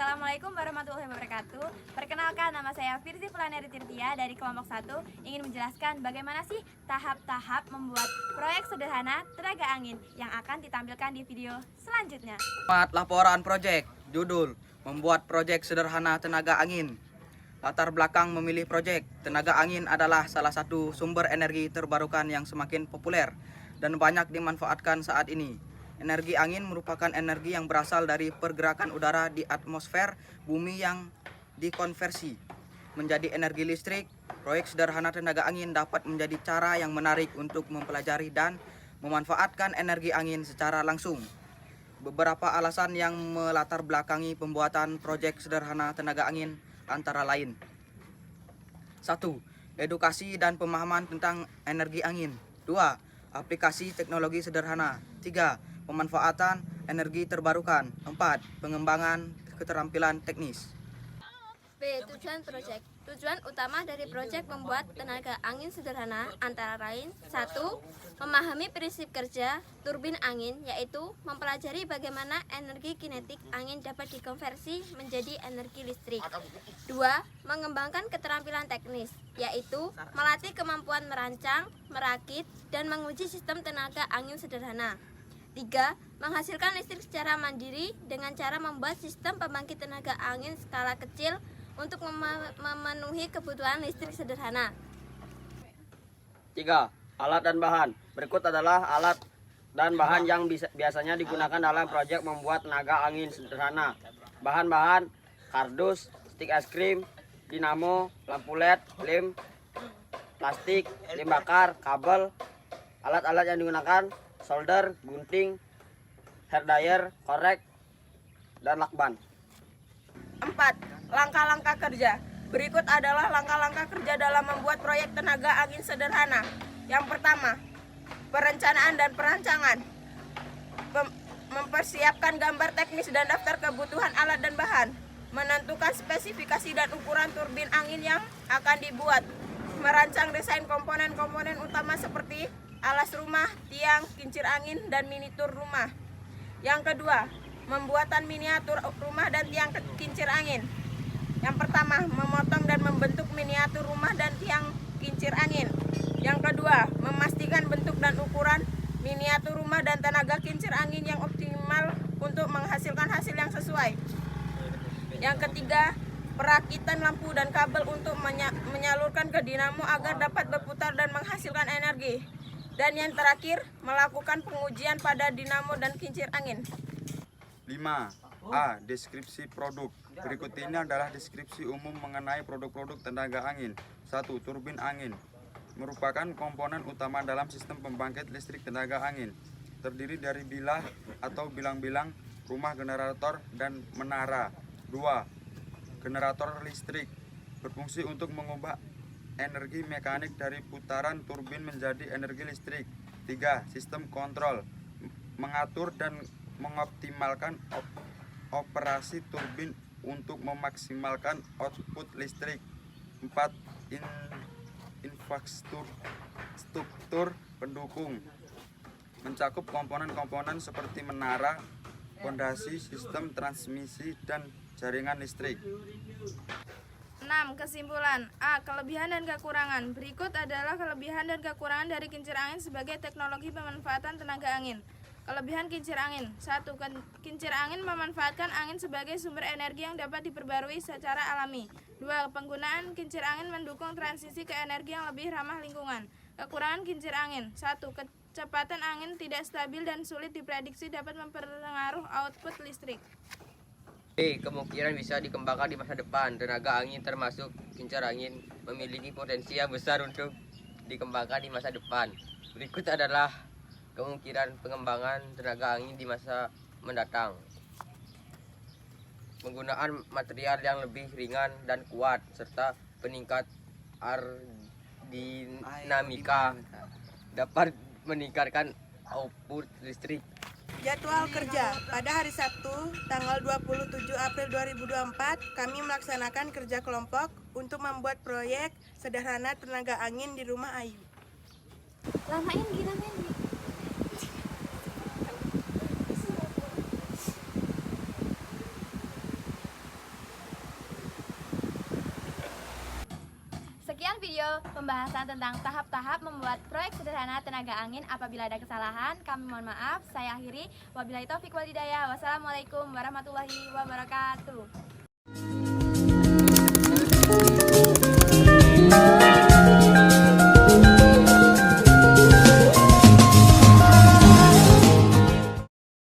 Assalamualaikum warahmatullahi wabarakatuh. Perkenalkan, nama saya Firzi Fulaneri Tirtia dari kelompok 1, ingin menjelaskan bagaimana sih tahap-tahap membuat proyek sederhana tenaga angin yang akan ditampilkan di video selanjutnya. Selamat laporan proyek. Judul: membuat proyek sederhana tenaga angin. Latar belakang memilih proyek. Tenaga angin adalah salah satu sumber energi terbarukan yang semakin populer dan banyak dimanfaatkan saat ini. Energi angin merupakan energi yang berasal dari pergerakan udara di atmosfer bumi yang dikonversi menjadi energi listrik. Proyek sederhana tenaga angin dapat menjadi cara yang menarik untuk mempelajari dan memanfaatkan energi angin secara langsung. Beberapa alasan yang melatar belakangi pembuatan proyek sederhana tenaga angin antara lain: 1. Edukasi dan pemahaman tentang energi angin. 2. Aplikasi teknologi sederhana. 3. Pemanfaatan energi terbarukan. 4. Pengembangan keterampilan teknis. B. Tujuan proyek. Tujuan utama dari proyek membuat tenaga angin sederhana antara lain: 1. Memahami prinsip kerja turbin angin, yaitu mempelajari bagaimana energi kinetik angin dapat dikonversi menjadi energi listrik. 2. Mengembangkan keterampilan teknis, yaitu melatih kemampuan merancang, merakit, dan menguji sistem tenaga angin sederhana. 3. Menghasilkan listrik secara mandiri dengan cara membuat sistem pembangkit tenaga angin skala kecil untuk memenuhi kebutuhan listrik sederhana. 3. Alat dan bahan. Berikut adalah alat dan bahan yang biasanya digunakan dalam proyek membuat tenaga angin sederhana. Bahan-bahan: kardus, stik es krim, dinamo, lampu LED, lem, plastik, lem bakar, kabel. Alat-alat yang digunakan: solder, gunting, hair dryer, korek, dan lakban. 4. Langkah-langkah kerja. Berikut adalah langkah-langkah kerja dalam membuat proyek tenaga angin sederhana. Yang pertama, perencanaan dan perancangan. Mempersiapkan gambar teknis dan daftar kebutuhan alat dan bahan. Menentukan spesifikasi dan ukuran turbin angin yang akan dibuat. Merancang desain komponen-komponen utama seperti alas rumah, tiang, kincir angin, dan miniatur rumah. Yang kedua, membuatan miniatur rumah dan tiang kincir angin. Yang pertama, memotong dan membentuk miniatur rumah dan tiang kincir angin. Yang kedua, memastikan bentuk dan ukuran miniatur rumah dan tenaga kincir angin yang optimal untuk menghasilkan hasil yang sesuai. Yang ketiga, perakitan lampu dan kabel untuk menyalurkan ke dinamo agar dapat berputar dan menghasilkan energi. Dan yang terakhir, melakukan pengujian pada dinamo dan kincir angin. 5. A. Deskripsi produk. Berikut ini adalah deskripsi umum mengenai produk-produk tenaga angin. 1. Turbin angin merupakan komponen utama dalam sistem pembangkit listrik tenaga angin. Terdiri dari bilah atau bilang-bilang, rumah generator, dan menara. 2. Generator listrik berfungsi untuk mengubah energi mekanik dari putaran turbin menjadi energi listrik. 3. Sistem kontrol mengatur dan mengoptimalkan operasi turbin untuk memaksimalkan output listrik. 4. Infrastruktur pendukung mencakup komponen-komponen seperti menara, fondasi, sistem transmisi, dan jaringan listrik. 6. Kesimpulan. A. Kelebihan dan kekurangan. Berikut adalah kelebihan dan kekurangan dari kincir angin sebagai teknologi pemanfaatan tenaga angin. Kelebihan kincir angin. 1. Kincir angin memanfaatkan angin sebagai sumber energi yang dapat diperbarui secara alami. 2. Penggunaan kincir angin mendukung transisi ke energi yang lebih ramah lingkungan. Kekurangan kincir angin. 1. Kecepatan angin tidak stabil dan sulit diprediksi, dapat mempengaruhi output listrik. B. Kemungkinan bisa dikembangkan di masa depan. Tenaga angin termasuk kincir angin memiliki potensi yang besar untuk dikembangkan di masa depan. Berikut adalah kemungkinan pengembangan tenaga angin di masa mendatang. Penggunaan material yang lebih ringan dan kuat serta peningkat aerodinamika dapat meningkatkan output listrik. Jadwal kerja. Pada hari Sabtu, tanggal 27 April 2024, kami melaksanakan kerja kelompok untuk membuat proyek sederhana tenaga angin di rumah Ayu. Lamain gila men. video pembahasan tentang tahap-tahap membuat proyek sederhana tenaga angin. Apabila ada kesalahan, kami mohon maaf. Saya akhiri. Wabillahi taufiq wal hidayah. Wassalamualaikum warahmatullahi wabarakatuh.